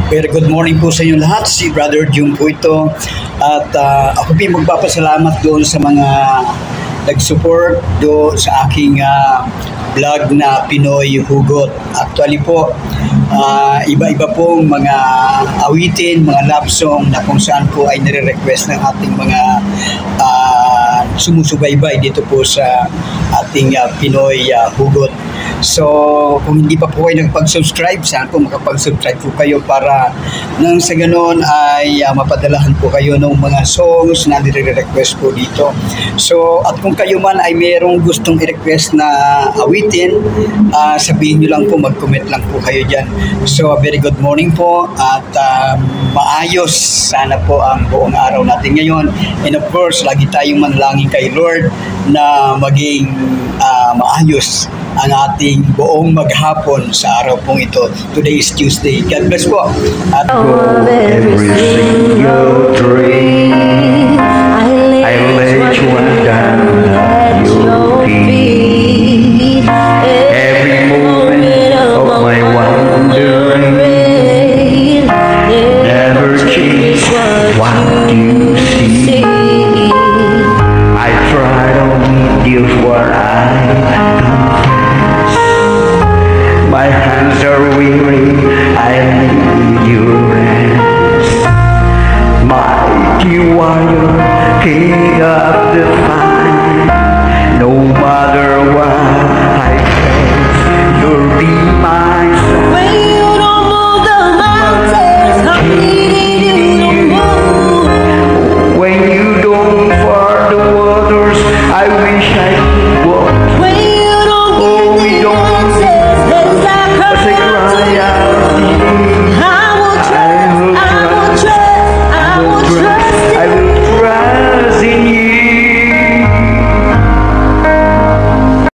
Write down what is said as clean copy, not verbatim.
Very good morning po sa inyo lahat. Si Brother June po ito. At ako po magpapasalamat doon sa mga nag-support doon sa aking vlog na Pinoy Hugot. Actually po, iba-iba pong mga awitin, mga love song na kung saan po ay nire-request ng ating mga sumusubaybay dito po sa ating Pinoy Hugot. So, kung hindi pa po kayo nagpag-subscribe, saan po makapag-subscribe po kayo para nang sa ganoon ay mapadalahan po kayo ng mga songs na nire-request po dito. So, at kung kayo man ay mayroong gustong i-request na awitin, sabihin nyo lang po, mag-comment lang po kayo dyan. So, very good morning po at maayos sana po ang buong araw natin ngayon. And of course, lagi tayong manalangin kay Lord na maging maayos ang ating buong maghapon sa araw pong ito. Today is Tuesday. God bless po. At every single dream I lay one down at your feet.